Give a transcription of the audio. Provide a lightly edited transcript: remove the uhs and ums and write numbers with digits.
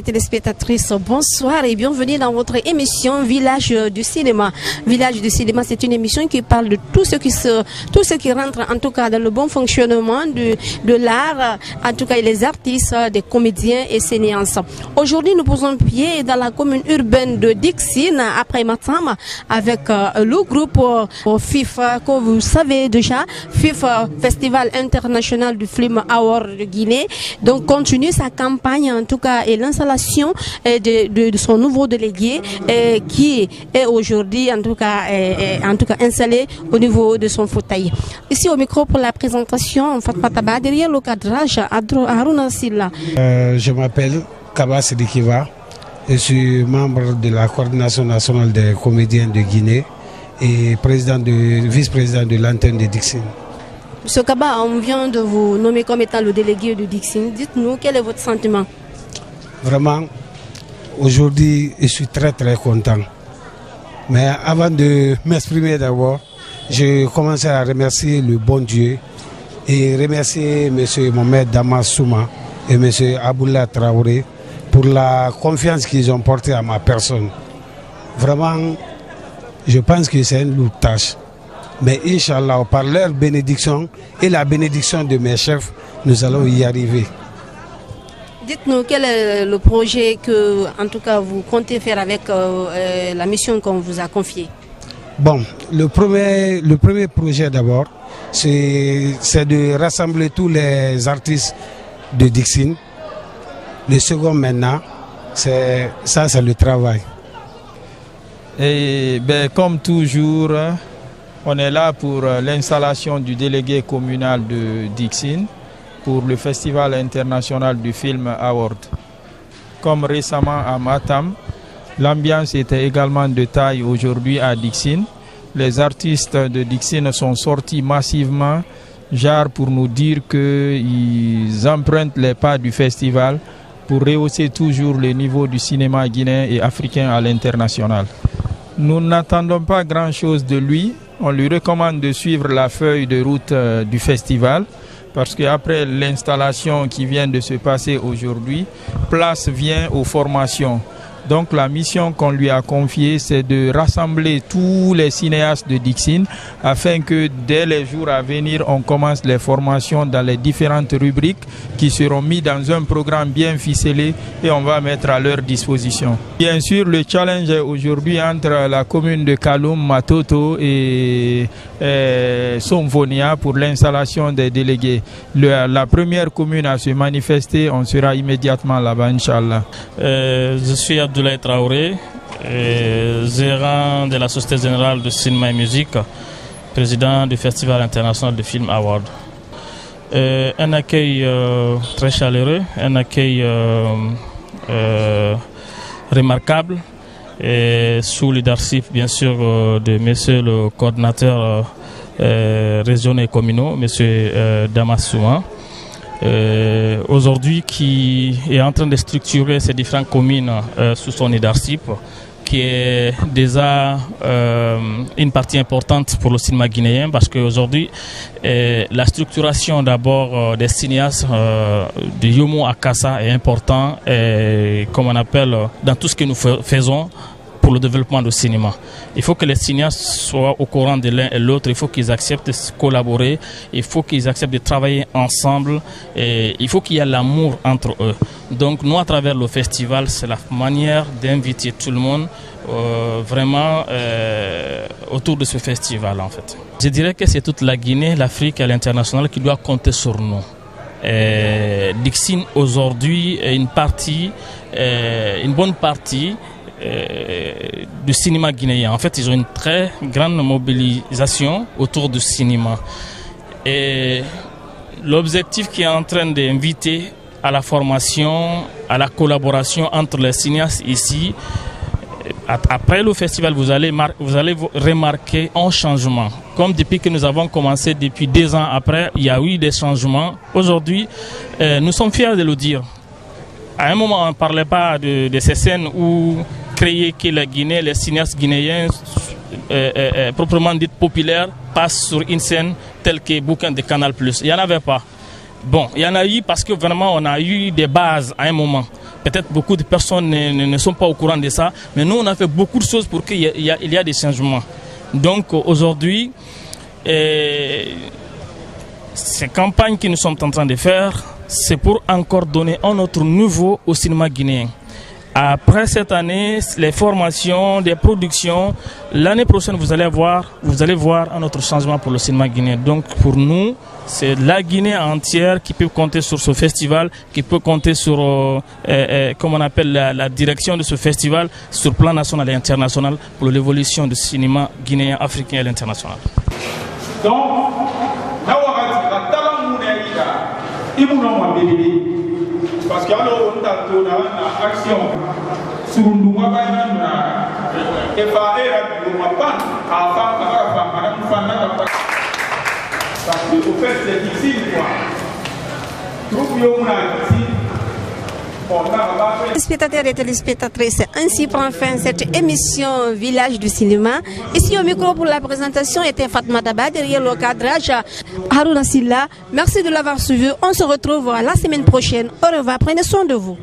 Téléspectatrices, bonsoir et bienvenue dans votre émission Village du cinéma. Village du cinéma, c'est une émission qui parle de tout ce qui rentre en tout cas dans le bon fonctionnement de l'art, en tout cas les artistes, des comédiens et cinéastes. Aujourd'hui, nous posons pied dans la commune urbaine de Dixine, après Matam, avec le groupe FIFA, que vous savez déjà, FIFA, Festival international du film Award de Guinée. Donc, continue sa campagne, en tout cas, et l'installation de son nouveau délégué qui est aujourd'hui en tout cas installé au niveau de son fauteuil. Ici au micro pour la présentation, Fatma Taba, derrière le cadrage, Haruna Silla. Je m'appelle Kaba Sedikiva, je suis membre de la coordination nationale des comédiens de Guinée et vice-président de l'antenne de Dixine. Monsieur Kaba, on vient de vous nommer comme étant le délégué de Dixine. Dites-nous, quel est votre sentiment? Vraiment, aujourd'hui, je suis très content. Mais avant de m'exprimer d'abord, je commence à remercier le bon Dieu et remercier M. Mohamed Damas Souma et M. Aboula Traoré pour la confiance qu'ils ont portée à ma personne. Vraiment, je pense que c'est une lourde tâche. Mais Inch'Allah, par leur bénédiction et la bénédiction de mes chefs, nous allons y arriver. Dites-nous quel est le projet que, en tout cas, vous comptez faire avec la mission qu'on vous a confiée. Bon, le premier projet d'abord, c'est de rassembler tous les artistes de Dixine. Le second maintenant, c'est le travail. Et comme toujours, on est là pour l'installation du délégué communal de Dixine pour le Festival international du film Award. Comme récemment à Matam, l'ambiance était également de taille aujourd'hui à Dixine. Les artistes de Dixine sont sortis massivement, genre pour nous dire qu'ils empruntent les pas du festival pour rehausser toujours le niveau du cinéma guinéen et africain à l'international. Nous n'attendons pas grand-chose de lui. On lui recommande de suivre la feuille de route du festival, parce qu'après l'installation qui vient de se passer aujourd'hui, place vient aux formations. Donc la mission qu'on lui a confiée, c'est de rassembler tous les cinéastes de Dixine afin que dès les jours à venir, on commence les formations dans les différentes rubriques qui seront mises dans un programme bien ficelé et on va mettre à leur disposition. Bien sûr, le challenge est aujourd'hui entre la commune de Kaloum, Matoto et Somvonia pour l'installation des délégués. La première commune à se manifester, on sera immédiatement là-bas, Inch'Allah. Je suis Abdoulaye Traoré, gérant de la Société Générale de Cinéma et Musique, président du Festival international de film Award. Un accueil très chaleureux, un accueil remarquable, et sous le leadership bien sûr de monsieur le coordinateur régional et communaux, monsieur Damas Souma. Aujourd'hui qui est en train de structurer ces différentes communes sous son leadership, qui est déjà une partie importante pour le cinéma guinéen, parce qu'aujourd'hui la structuration d'abord des cinéastes de Yomo à Kassa est important, comme on appelle dans tout ce que nous faisons pour le développement du cinéma. Il faut que les cinéastes soient au courant de l'un et l'autre, il faut qu'ils acceptent de collaborer, il faut qu'ils acceptent de travailler ensemble, et il faut qu'il y ait l'amour entre eux. Donc nous, à travers le festival, c'est la manière d'inviter tout le monde vraiment autour de ce festival en fait. Je dirais que c'est toute la Guinée, l'Afrique et l'international qui doit compter sur nous. Dixine aujourd'hui est une bonne partie du cinéma guinéen. En fait, ils ont une très grande mobilisation autour du cinéma. Et l'objectif qui est en train d'inviter à la formation, à la collaboration entre les cinéastes ici, après le festival, vous allez remarquer un changement. Comme depuis que nous avons commencé, depuis 2 ans après, il y a eu des changements. Aujourd'hui, nous sommes fiers de le dire. À un moment, on ne parlait pas de ces scènes où créer que la Guinée, les cinéastes guinéens, proprement dit populaires, passent sur une scène telle que Bouquin de Canal+. Il n'y en avait pas. Bon, il y en a eu parce que vraiment on a eu des bases à un moment. Peut-être beaucoup de personnes ne sont pas au courant de ça, mais nous on a fait beaucoup de choses pour qu'il y ait des changements. Donc aujourd'hui, ces campagnes que nous sommes en train de faire, c'est pour encore donner un autre niveau au cinéma guinéen. Après cette année, les formations, les productions, l'année prochaine, vous allez voir un autre changement pour le cinéma guinéen. Donc pour nous, c'est la Guinée entière qui peut compter sur ce festival, qui peut compter sur, comme on appelle la direction de ce festival, sur le plan national et international, pour l'évolution du cinéma guinéen, africain et l'international. Donc, parce que alors on a une action sur le parce que au fait c'est difficile quoi. Spectateurs et téléspectatrices, ainsi prend fin cette émission Village du cinéma. Ici au micro pour la présentation était Fatma Daba, derrière le cadrage Harouna Silla. Merci de l'avoir suivi. On se retrouve la semaine prochaine. Au revoir, prenez soin de vous.